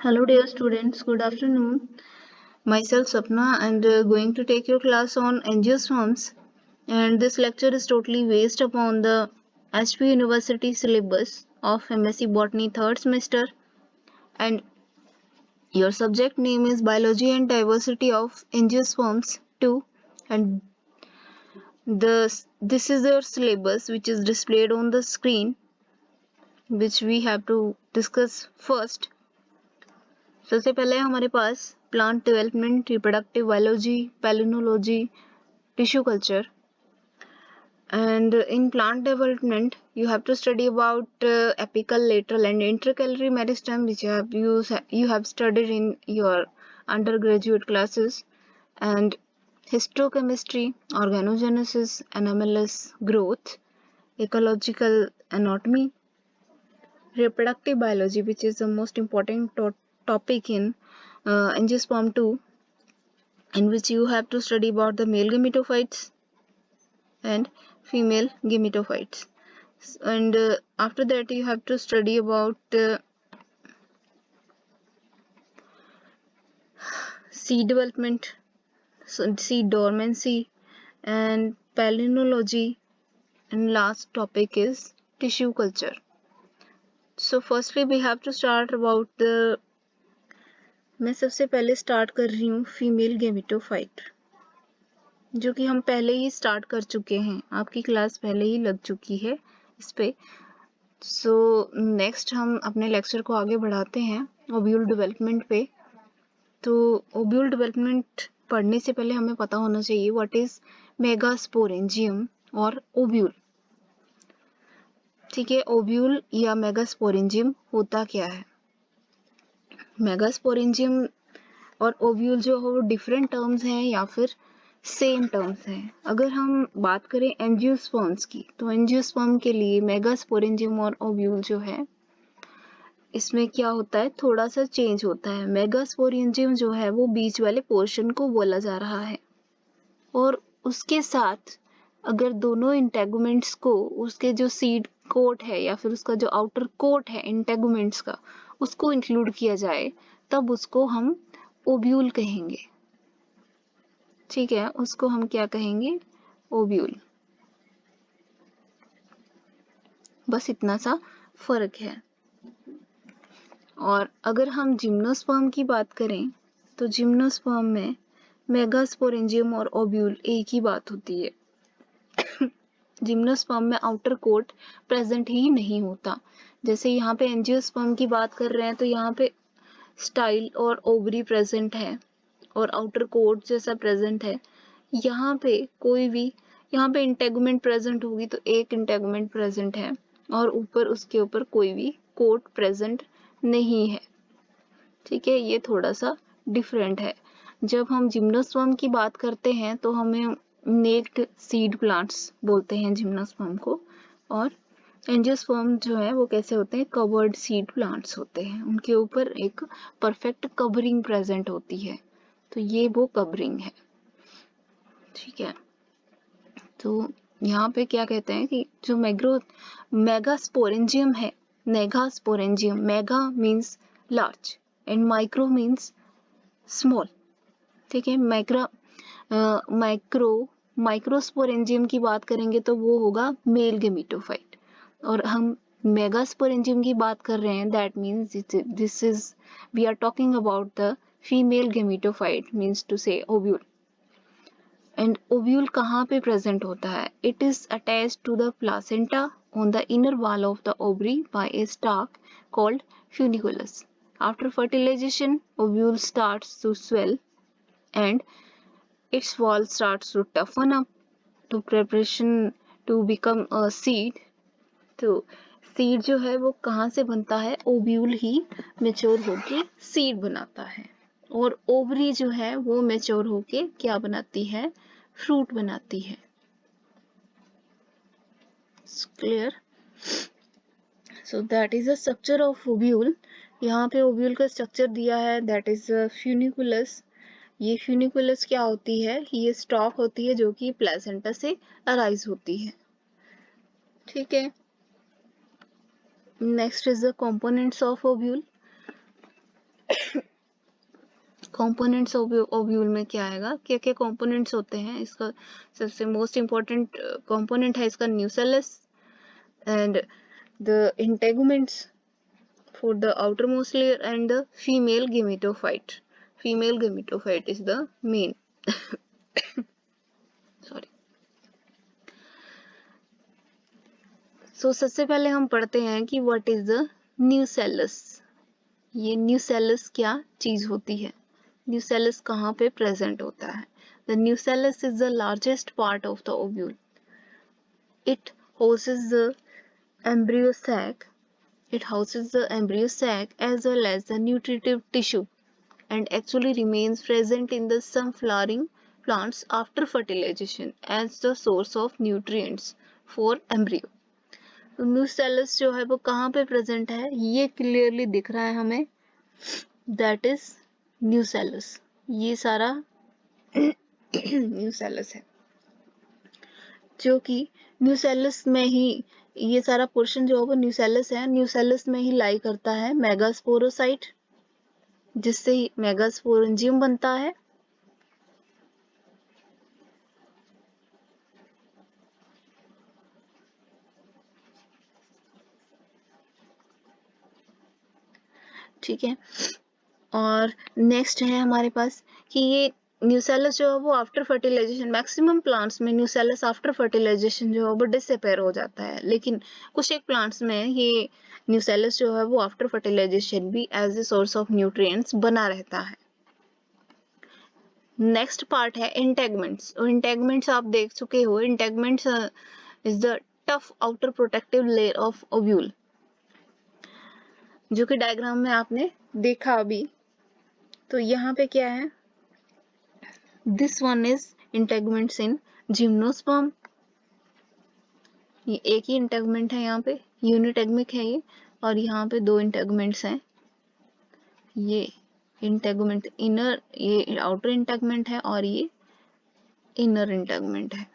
Hello dear students, good afternoon. Myself Sapna and going to take your class on angiosperms, and this lecture is totally based upon the HP University syllabus of MSc Botany 3rd semester, and your subject name is Biology and Diversity of Angiosperms 2, and this is your syllabus which is displayed on the screen, which we have to discuss first. सबसे पहले हमारे पास plant development, reproductive biology, palynology, tissue culture. And in plant development, you have to study about apical, lateral, and intercalary meristem, which you have studied in your undergraduate classes, and histochemistry, organogenesis, anomalous growth, ecological anatomy, reproductive biology, which is the most important topic in angiosperm 2, in which you have to study about the male gametophytes and female gametophytes. And after that you have to study about seed development, seed dormancy, and palynology, and last topic is tissue culture. So firstly we have to start about the मैं सबसे पहले start कर रही हूँ female gametophyte, जो कि हम पहले ही स्टार्ट कर चुके हैं, आपकी क्लास पहले ही लग चुकी है इस पे. सो नेक्स्ट हम अपने लेक्चर को आगे बढ़ाते हैं ओव्यूल डेवलपमेंट पे. तो ओव्यूल डेवलपमेंट पढ़ने से पहले हमें पता होना चाहिए व्हाट इज मेगास्पोरेंजियम और ओव्यूल. ठीक है, ओव्यूल या मेगास्पोरेंजियम होता क्या है. मेगास्पोरेंजियम और ओव्यूल जो हो डिफरेंट टर्म्स हैं या फिर सेम टर्म्स हैं. अगर हम बात करें एंजियोस्पर्म्स की, तो एंजियोस्पर्म के लिए मेगास्पोरेंजियम और ओव्यूल जो है, इसमें क्या होता है, थोड़ा सा चेंज होता है. मेगास्पोरेंजियम जो है वो बीच वाले पोर्शन को बोला जा रहा है, और उसके साथ अगर दोनों इंटेगुमेंट्स को, उसके जो सीड कोट है या फिर उसका जो आउटर कोट है इंटेगुमेंट्स का, उसको इंक्लूड किया जाए, तब उसको हम ओव्यूल कहेंगे. ठीक है, उसको हम क्या कहेंगे, ओव्यूल. बस इतना सा फर्क है. और अगर हम जिम्नोस्पर्म की बात करें, तो जिम्नोस्पर्म में मेगास्पोरेंजियम और ओव्यूल एक ही बात होती है. जिम्नोस्पर्म में आउटर कोट प्रेजेंट ही नहीं होता. जैसे यहाँ पे एंजियोस्पर्म की बात कर रहे हैं, तो यहाँ पे स्टाइल और ओवरी प्रेजेंट है और आउटर कोट जैसा प्रेजेंट है. यहाँ पे कोई भी, यहाँ पे इंटेगुमेंट प्रेजेंट होगी तो एक इंटेगुमेंट प्रेजेंट है, और ऊपर उसके ऊपर कोई भी कोट प्रेजेंट नहीं है. ठीक है, ये थोड़ा सा डिफरेंट है. जब हम जिम्नोस्पर्म की बात करते हैं तो हमें नेक्ड सीड प्लांट्स बोलते हैं जिम्नोस्पर्म को, और एंजियोस्पर्म जो है वो कैसे होते हैं, कवर्ड सीड प्लांट्स होते हैं, उनके ऊपर एक परफेक्ट कवरिंग प्रेजेंट होती है. तो ये वो कवरिंग है. ठीक है, तो यहाँ पे क्या कहते हैं कि जो मेगास्पोरेंजियम है, megasporangium, mega means large and micro means small. ठीक है, माइक्रोस्पोरेंजियम की बात करेंगे तो वो होगा मेल गेमेटोफाइट, और हम मेगास्पोरेंजियम की बात कर रहे हैं, that means this is we are talking about the female gametophyte, means to say ovule. And ovule कहाँ पे प्रेजेंट होता है, it is attached to the placenta on the inner wall of the ovary by a stalk called funiculus. After fertilization, ovule starts to swell and its wall starts to toughen up to preparation to become a seed. तो seed जो है वो कहाँ से बनता है, ovule ही mature होके seed बनाता है, और ओवरी जो है वो मेच्योर होके क्या बनाती है, फ्रूट बनाती है. Clear. So that is the structure of ovule. यहाँ पे ओव्यूल का स्ट्रक्चर दिया है, दैट इज फ्यूनिकुलस. ये फ्यूनिकुलस क्या होती है, ये स्टॉक होती है जो कि प्लेसेंटा से अराइज होती है. ठीक है, next is the components of ovule. Components ovule में क्या आएगा, क्या क्या कंपोनेंट्स होते हैं। इसका सबसे मोस्ट इम्पोर्टेंट कंपोनेंट है इसका nucellus and the integuments for the outermost layer and the female gametophyte. Female gametophyte is the main. Sorry. So सबसे पहले हम पढ़ते हैं कि what is the nucellus. ये nucellus क्या चीज होती है, nucellus कहाँ पे present होता है. The nucellus is the largest part of the ovule. It houses the embryo sac. It houses the embryo sac as well as the nutritive tissue and actually remains present in the some flowering plants after fertilization as the source of nutrients for embryo. तो nucellus जो है वो कहाँ पे present है, ये clearly दिख रहा है हमें, दैट इज न्यूसेलस. ये सारा न्यूसेलस है, जो कि न्यूसेलस में ही ये सारा पोर्शन जो है वो न्यूसेलस है, न्यूसेलस में ही लाई करता है मेगास्पोरोसाइट, जिससे मेगास्पोरेंजियम बनता है. ठीक है, और नेक्स्ट है हमारे पास कि ये न्यूसेलस जो है वो आफ्टर फर्टिलाइजेशन, मैक्सिमम प्लांट्स में न्यूसेलस आफ्टर फर्टिलाइजेशन जो है वो डिसअपेयर हो जाता है, लेकिन कुछ एक प्लांट्स में ये न्यूसेलस जो है वो आफ्टर फर्टिलाइजेशन भी as a source of nutrients बना रहता है. नेक्स्ट पार्ट है इंटेगमेंट्स. और इंटेगमेंट्स आप देख चुके हो, integuments is the tough outer protective layer of ovule, जो कि डायग्राम में आपने देखा अभी. तो यहाँ पे क्या है, this one is integuments in gymnosperm. ये एक ही इंटेगमेंट है, यहाँ पे यूनिटेगमिक है ये, और यहाँ पे दो इंटेगमेंट्स हैं. ये इंटेगमेंट इनर, ये आउटर इंटेगमेंट है और ये इनर इंटेगमेंट है.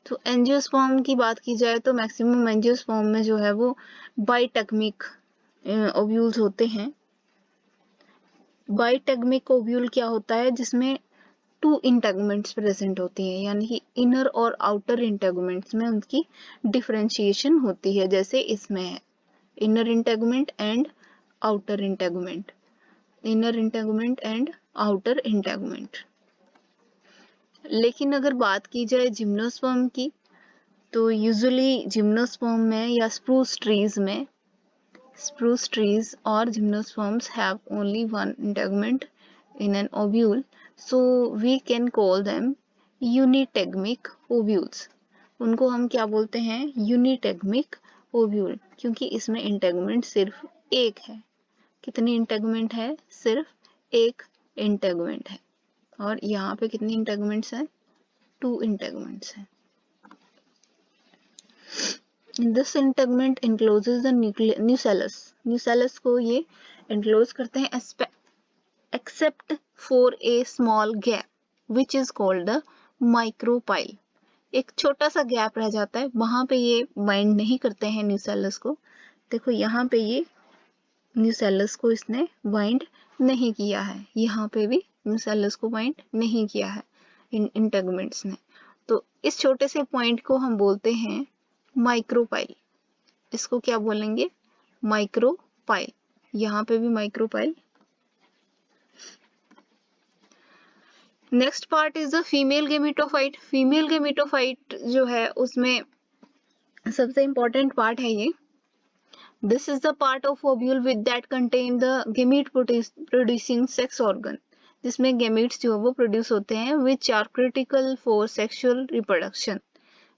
तो एंजियोस्पर्म की बात की जाए तो मैक्सिमम एंजियोस्पर्म में जो है वो बाइटेगमिक ओव्यूल्स होते हैं. बाइटेगमिक ओव्यूल क्या होता है, जिसमें टू इंटेगमेंट्स प्रेजेंट होती हैं, यानी कि इनर और आउटर इंटेगमेंट्स में उनकी डिफरेंशिएशन होती है, जैसे इसमें है inner integument and outer integument, inner integument and outer integument. लेकिन अगर बात की जाए जिम्नोस्पर्म की, तो यूजुअली जिम्नोस्पर्म में या स्प्रूस ट्रीज और gymnosperms have only one integument in an ovule, so we can call them unitegmic ovules. उनको हम क्या बोलते हैं, यूनिटेगमिक ओव्यूल, क्योंकि इसमें इंटेगमेंट सिर्फ एक है. कितनी इंटेगमेंट है, सिर्फ एक इंटेगमेंट है. और यहाँ पे कितनी इंटेगमेंट्स हैं, 2 इंटेगमेंट्स हैं. This integument encloses the nucellus. Nucellus को ये enclose करते हैं except for a small gap which is called the micropyle. एक छोटा सा गैप रह जाता है, वहां पे ये बाइंड नहीं करते हैं न्यूसेलस को. देखो यहाँ पे ये न्यूसेलस को इसने बाइंड नहीं किया है, यहाँ पे भी न्यूसेलस को बाइंड नहीं किया है इन इंटेगमेंट्स ने. तो इस छोटे से पॉइंट को हम बोलते हैं माइक्रोपाइल. इसको क्या बोलेंगे, माइक्रोपाइल. यहाँ पे भी micropyle. Next part is the female gametophyte. Female gametophyte जो है उसमें सबसे इंपॉर्टेंट पार्ट है ये. This is the part of ovule with that contain the gamete producing sex organ, जिसमें गेमीट्स जो है वो प्रोड्यूस होते हैं which are critical for sexual reproduction.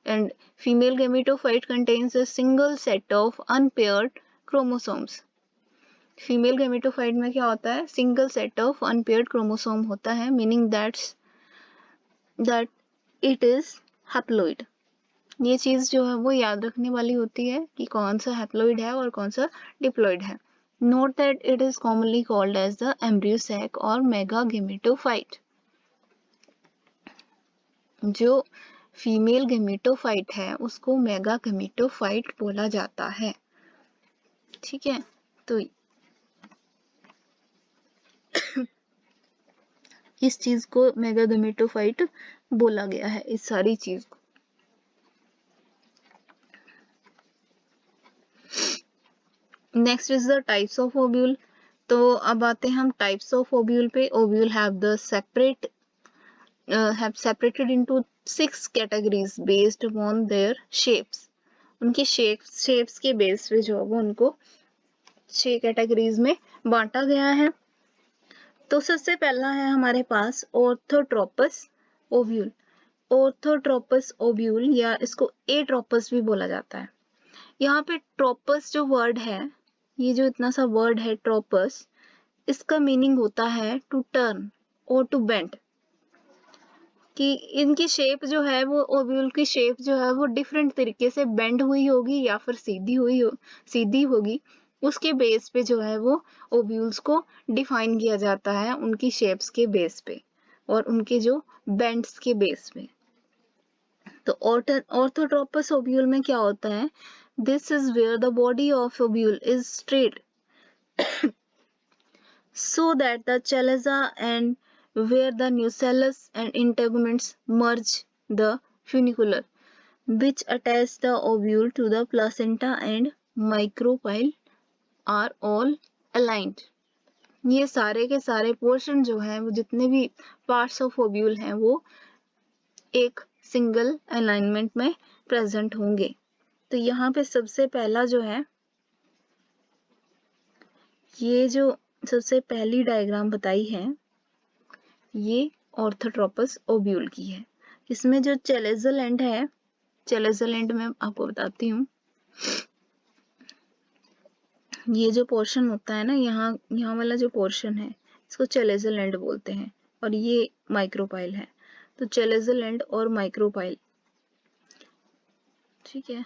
And female gametophyte contains a single set of unpaired chromosomes. Female gametophyte में क्या होता है, single set of unpaired chromosome होता है, meaning that it is haploid. ये चीज जो है वो याद रखने वाली होती है कि कौन सा हैप्लॉइड है और कौन सा डिप्लॉइड है. Note that it is commonly called as the embryo sac और मेगा गेमेटोफाइट. जो फीमेल गेमेटोफाइट है उसको मेगा गेमेटोफाइट बोला जाता है। ठीक है, तो इस चीज को मेगा गेमेटोफाइट बोला गया है, इस सारी चीज को। Next is the types of ovule. तो अब आते हैं हम टाइप्स ऑफ ओव्यूल पे। Ovule have separated into 6 categories based upon their shapes। उनके शेप्स के बेस पे जो है वो उनको 6 कैटेगरीज में बांटा गया है। तो सबसे पहला है हमारे पास ऑर्थोट्रोपस ओव्यूल। ऑर्थोट्रोपस ओव्यूल या इसको एट्रोपस भी बोला जाता है। यहाँ पे ट्रोपस जो वर्ड है, ये जो इतना सा वर्ड है ट्रोपस, इसका मीनिंग होता है टू टर्न और टू बेंड, कि इनकी शेप जो है वो ओव्यूल की शेप जो है वो डिफरेंट तरीके से बेंड हुई होगी या फिर सीधी होगी। उसके बेस पे जो है वो ओव्यूल्स को डिफाइन किया जाता है उनकी शेप्स के बेस पे और उनके जो बेंड्स के बेस पे। तो ऑर्थोट्रोपस ओव्यूल में क्या होता है, this is where the body of ovule is straight so that the chalaza and where the nucellus and integuments merge the funicular which attach the ovule to the placenta and micropyle are all aligned। ये सारे के सारे portion जो हैं वो जितने भी parts of ovule हैं वो एक सिंगल अलाइनमेंट में प्रेजेंट होंगे। तो यहाँ पे सबसे पहला जो है, ये जो सबसे पहली डायग्राम बताई है ये ऑर्थोट्रोपस ओव्यूल की है। इसमें जो चैलेजल एंड है, चैलेजल एंड में आपको बताती हूँ, ये जो पोर्शन होता है ना, यहाँ वाला जो पोर्शन है इसको चैलेजल एंड बोलते हैं और ये माइक्रोपाइल है। तो चैलेजल एंड और माइक्रोपाइल, ठीक है।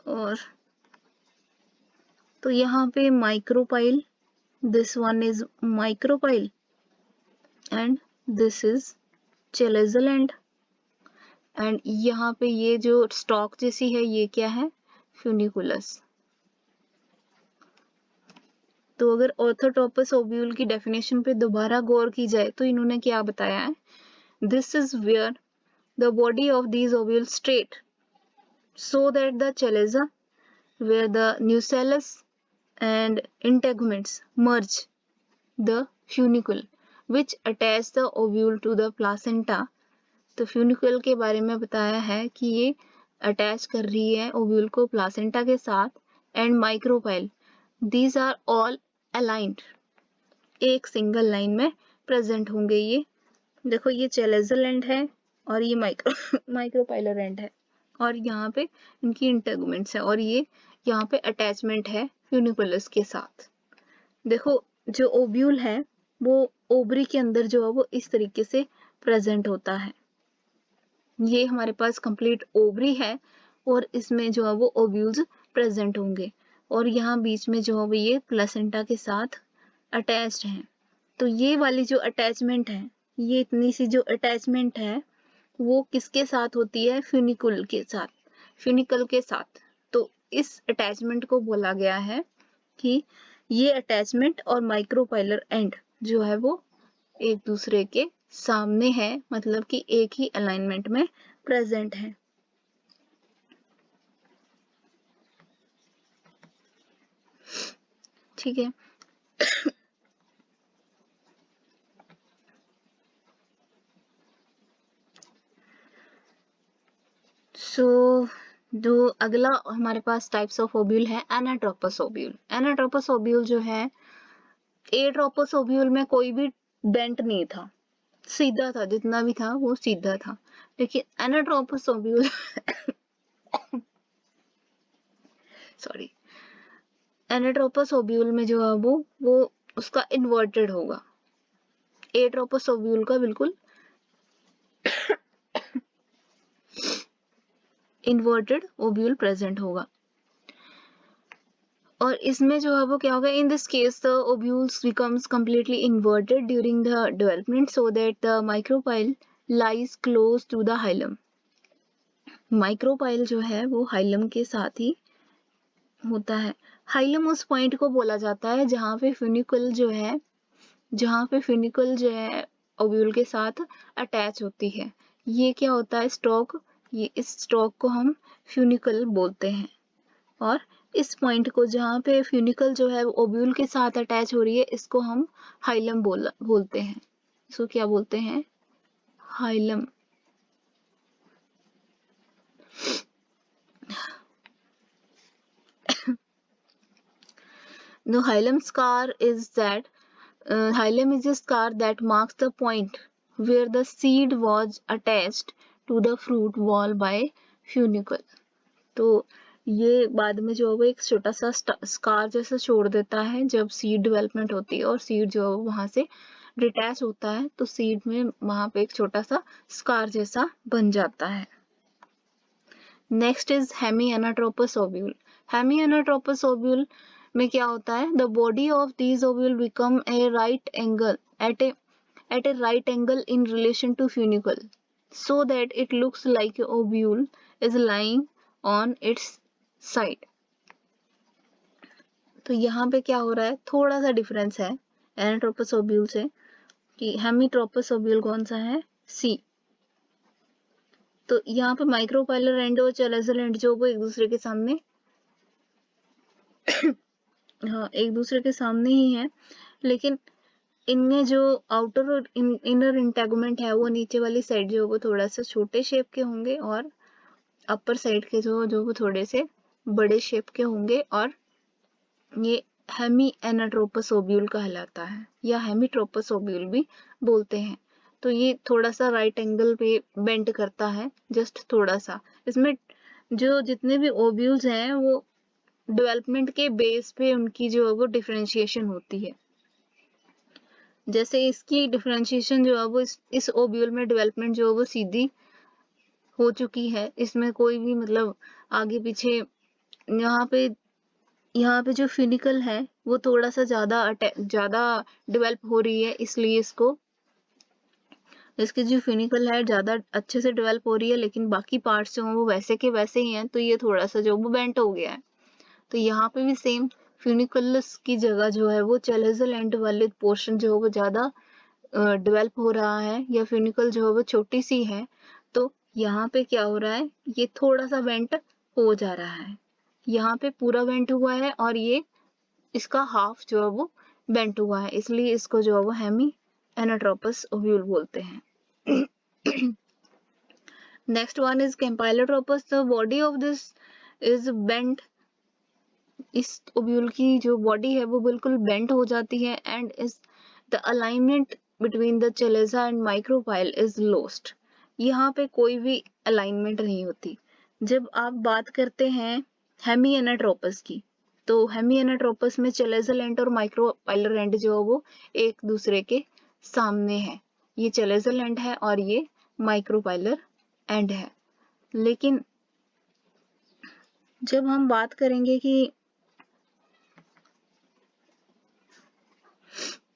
और तो यहाँ पे micropyle, this one is micropyle and this is chalazal and. And यहाँ पे ये जो स्टॉक जैसी है ये क्या है, फ्यूनिकुलस। तो अगर ऑर्थोट्रोपस ओव्यूल की डेफिनेशन पे दोबारा गौर की जाए तो इन्होंने क्या बताया है, this is where the body of these ovule straight so that the chalaza where the nucellus and integuments merge the funicle which attach the ovule to the placenta। तो फ्यूनिकल के बारे में बताया है कि ये अटैच कर रही है ओव्यूल को प्लासेंटा के साथ। And micropyle, these are all aligned, एक सिंगल लाइन में प्रेजेंट होंगे। ये देखो, ये चैलेजल एंड है और ये माइक्रोपाइलर एंड है और यहाँ पे इनकी इंटेगुमेंट्स है और ये यहाँ पे अटैचमेंट है फ्यूनिकुलस के साथ। देखो, जो ओव्यूल है वो ओवरी के अंदर जो है वो इस तरीके से प्रेजेंट होता है। ये हमारे पास कंप्लीट ओवरी है और इसमें जो है वो ओव्यूल्स प्रेजेंट होंगे और यहाँ बीच में जो है वो ये प्लेसेंटा के साथ अटैच्ड हैं। तो ये वाली जो अटैचमेंट है, ये इतनी सी जो अटैचमेंट है वो किसके साथ होती है, फ्यूनिकल के साथ। तो इस अटैचमेंट को बोला गया है कि ये अटैचमेंट और माइक्रोपाइलर एंड जो है वो एक दूसरे के सामने है, मतलब कि एक ही अलाइनमेंट में प्रेजेंट है। ठीक है। सो जो अगला हमारे पास टाइप्स ऑफ ओव्यूल है, एनाट्रोपस ओव्यूल। एनाट्रोपस ओव्यूल जो है, एट्रोपस ओव्यूल में कोई भी बेंट नहीं था, सीधा था, जितना भी था वो सीधा था। लेकिन anatropous ovule sorry, anatropous ovule में जो है वो उसका इन्वर्टेड होगा। एट्रोपस ओव्यूल का बिल्कुल इन्वर्टेड ओव्यूल प्रेजेंट होगा। और इसमें जो है वो क्या होगा, in this case the ovules becomes completely inverted during the development so that the micropyle lies close to the hilum। Micropyle जो है वो हाइलम के साथ ही होता है। हाइलम उस पॉइंट को बोला जाता है जहाँ पे फ्यूनिकल जो है ओव्यूल के साथ अटैच होती है। ये क्या होता है, स्टॉक, ये इस स्टॉक को हम फ्यूनिकल बोलते हैं। और इस पॉइंट को जहाँ पे फ्यूनिकल जो है ओव्यूल के साथ अटैच हो रही है, इसको हम हाइलम बोलते हैं। इसको क्या बोलते हैं, hilum. The hilum scar is that hilum is a scar that marks the point where the seed was attached to the fruit wall by funicle. तो ये बाद में जो है वो एक छोटा सा स्कार जैसा छोड़ देता है जब सीड डेवलपमेंट होती है और सीड जो है वहां से डिटैच होता है, तो सीड में वहां पे एक छोटा सा स्कार जैसा बन जाता है। Next is hemianatropous ovule. Hemianatropous ovule में क्या होता है, the body of these ovule become a right angle at a right angle in relation to funicle so that it looks like a ovule is lying on its side. तो यहाँ पे क्या हो रहा है, थोड़ा सा डिफरेंस है एनाट्रोपस ओव्यूल से कि हेमीट्रोपस ओव्यूल कौन सा है, सी। तो यहाँ पे माइक्रोपाइलर एंड और चैलेजल एंड जो वो एक दूसरे के सामने हाँ एक दूसरे के सामने ही है, लेकिन इनमें जो आउटर और इनर इंटेगुमेंट है वो नीचे वाली साइड जो वो थोड़ा सा छोटे शेप के होंगे और अपर साइड के जो वो थोड़े से बड़े शेप के होंगे। और ये हेमीएनाट्रोपस ओव्यूल कहलाता है या हेमीट्रोपस ओव्यूल भी बोलते हैं। तो ये थोड़ा सा राइट एंगल पे बेंड करता है, जस्ट थोड़ा सा। इसमें जो जितने भी ओव्यूल्स हैं वो डेवलपमेंट के बेस पे उनकी जो है वो डिफरेंशिएशन होती है। जैसे इसकी डिफरेंशिएशन जो है वो इस ओव्यूल में डेवलपमेंट जो है वो सीधी हो चुकी है, इसमें कोई भी मतलब आगे पीछे, यहाँ पे जो फिनिकल है वो थोड़ा सा ज्यादा डेवलप हो रही है, इसलिए इसकी जो फिनिकल है ज्यादा अच्छे से डेवलप हो रही है, लेकिन बाकी पार्ट्स जो हैं वो वैसे के वैसे ही हैं, तो ये थोड़ा सा जो वो बेंट हो गया है। तो यहाँ पे भी सेम फ्यूनिकुलस की जगह जो है वो चैलेजल एंड वाले पोर्शन जो है वो ज्यादा डेवलप हो रहा है या फ्यूनिकल जो है वो छोटी सी है, तो यहाँ पे क्या हो रहा है, ये थोड़ा सा वेंट हो जा रहा है। यहाँ पे पूरा वेंट हुआ है और ये इसका हाफ जो है वो बेंट हुआ है, इसलिए इसको जो है वो हेमीएनाट्रोपस ओव्यूल बोलते हैं। Next one is campylotropous. The body of this is bent. इस ओव्यूल की जो बॉडी है वो बिल्कुल बेंट हो जाती है and is the alignment between the चलेजा and micropyle is lost. यहाँ पे कोई भी अलाइनमेंट नहीं होती। जब आप बात करते हैं हेमीएनाट्रोपस की, तो हेमीएनाट्रोपस में चलेजल एंड और माइक्रोपाइलर एंड जो है वो एक दूसरे के सामने है। ये चलेजल एंड है और ये माइक्रोपाइलर एंड है। लेकिन जब हम बात करेंगे कि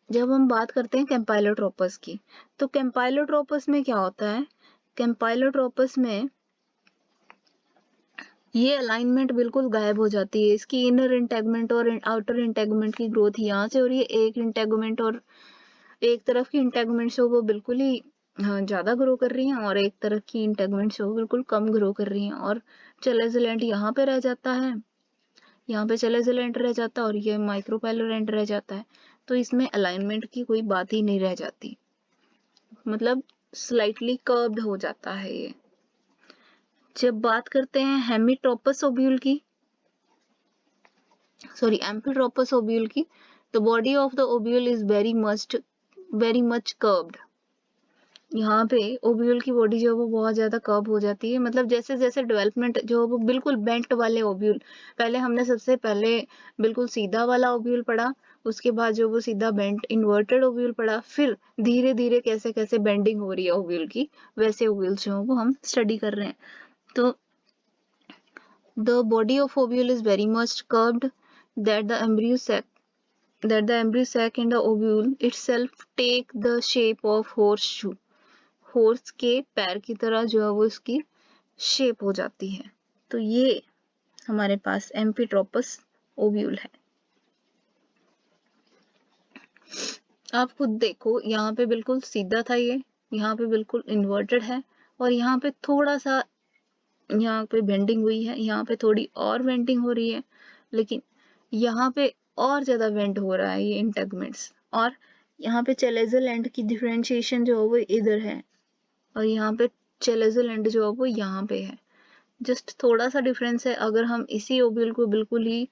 जब हम बात करते हैं कैम्पाइलोट्रोपस की, तो कैम्पाइलोट्रोपस में क्या होता है, कैम्पाइलोट्रोपस में ये अलाइनमेंट बिल्कुल गायब हो जाती है। इसकी इनर इंटेगमेंट और आउटर इंटेगमेंट की ग्रोथ यहाँ से हो रही है, एक इंटेगमेंट और एक तरफ की इंटेगमेंट से वो बिल्कुल ही ज्यादा ग्रो कर रही हैं और एक तरफ की इंटेगमेंट से वो बिल्कुल कम ग्रो कर रही हैं, और चलेजल एंड यहाँ पे रह जाता है, यहाँ पे चलेजल एंड रह जाता है और ये माइक्रोपाइलर एंड रह जाता है। तो इसमें अलाइनमेंट की कोई बात ही नहीं रह जाती, मतलब स्लाइटली कर्व्ड हो जाता है ये। जब बात करते हैं हेमीट्रोपस ओव्यूल की, सॉरी एम्फीट्रोपस ओव्यूल की, the body of the ovule is very much curved. यहाँ पे ओव्यूल की बॉडी जो है वो बहुत ज्यादा कर्व हो जाती है, मतलब जैसे जैसे डेवलपमेंट जो है वो बिल्कुल बेंट वाले ओव्यूल, पहले हमने सबसे पहले बिल्कुल सीधा वाला ओव्यूल पढ़ा, उसके बाद जो वो सीधा बेंट इन्वर्टेड ओव्यूल पढ़ा, फिर धीरे धीरे कैसे कैसे बेंडिंग हो रही है ओव्यूल की, वैसे ओव्यूल जो है वो हम स्टडी कर रहे हैं। तो the body of ovule is very much curved that the embryo sac and the ovule itself take the shape of horseshoe। Horse के पैर की तरह जो है वो इसकी शेप हो जाती है। तो ये हमारे पास एम्फिट्रोपस ओव्यूल है। आप खुद देखो, यहाँ पे बिल्कुल सीधा था ये, यहाँ पे बिल्कुल इन्वर्टेड है, और यहाँ पे थोड़ा सा यहाँ पे बेंडिंग हुई है, यहाँ पे थोड़ी और बेंडिंग हो रही है, लेकिन यहाँ पे और ज्यादा बेंड हो रहा है ये इंटेगमेंट्स। और यहाँ पे चैलेजल एंड की डिफरेंशिएशन जो है वो इधर है, और यहाँ पे चैलेजल एंड जो है वो यहाँ पे है। जस्ट थोड़ा सा डिफरेंस है। अगर हम इसी ओव्यूल को बिल्कुल ही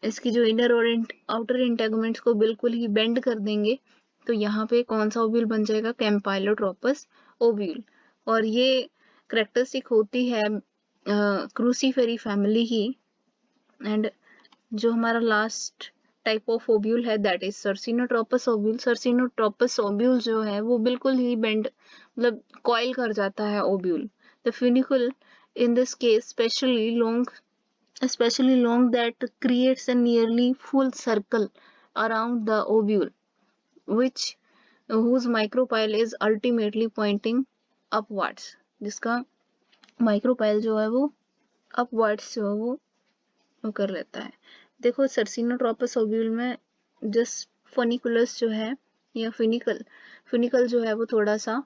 इसकी जो इनर और आउटर इंटेगमेंट्स को बिल्कुल ही बेंड कर देंगे, तो यहाँ पे कौन सा ओव्यूल बन जाएगा? कैम्पाइलोट्रोपस ओव्यूल। और ये करेक्टरिस्टिक होती है क्रूसीफेरी फैमिली की। एंड जो हमारा लास्ट टाइप ऑफ ओव्यूल है दैट इज सर्सिनोट्रोपस ओव्यूल। सर्सिनोट्रोपस ओव्यूल जो है वो बिल्कुल ही बेंड, मतलब कॉइल कर जाता है ovule. The funicle in this case especially long that creates a nearly full circle around the ovule, which whose micropyle is ultimately pointing upwards, जिसका माइक्रोपाइल जो है वो अपवर्ड्स जो है वो कर लेता है। देखो सर्सिनोट्रोपस ओव्यूल में जस्ट फनिकुलस जो है या फिनिकल जो है वो थोड़ा सा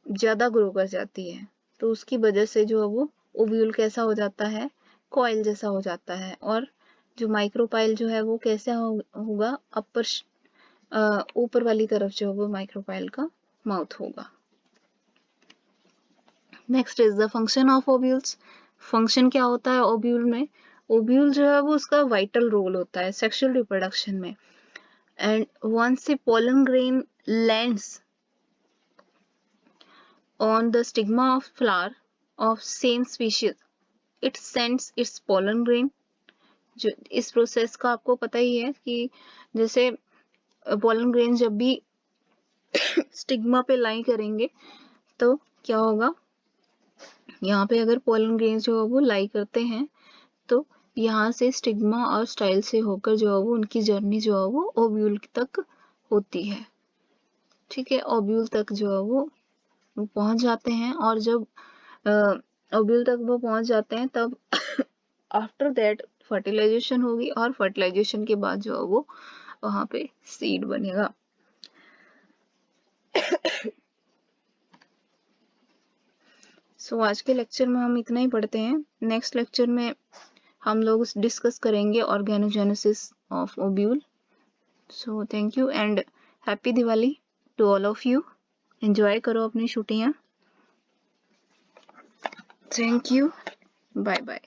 ज्यादा ग्रो कर जाती है, तो उसकी वजह से जो है वो ओव्यूल कैसा हो जाता है? कॉइल जैसा हो जाता है। और जो माइक्रोपाइल जो है वो कैसा होगा? ऊपर वाली तरफ जो है वो माइक्रोपाइल का माउथ होगा। Next is the function of ovules. Function क्या होता है ओव्यूल में? ओव्यूल जो है वो उसका वाइटल रोल होता है सेक्सुअल रिप्रोडक्शन में। And once a pollen grain lands on the stigma of flower of same species, it sends its pollen grain। जो इस प्रोसेस का आपको पता ही है कि जैसे पोलन ग्रेन जब भी स्टिग्मा पे लाई करेंगे तो क्या होगा? यहाँ पे अगर पोलन ग्रेन जो है वो लाई करते हैं तो यहाँ से स्टिग्मा और स्टाइल से होकर जो है वो उनकी जर्नी जो है वो ओव्यूल तक होती है। ठीक है, ओव्यूल तक जो है वो पहुंच जाते हैं। और जब ओव्यूल तक वो पहुंच जाते हैं तब आफ्टर दैट फर्टिलाइजेशन होगी, और फर्टिलाइजेशन के बाद जो है वो वहां पे सीड बनेगा। सो आज के लेक्चर में हम इतना ही पढ़ते हैं। नेक्स्ट लेक्चर में हम लोग डिस्कस करेंगे organogenesis of ovule. So thank you and happy Diwali to all of you. Enjoy करो अपनी छुट्टियां। Thank you, bye bye.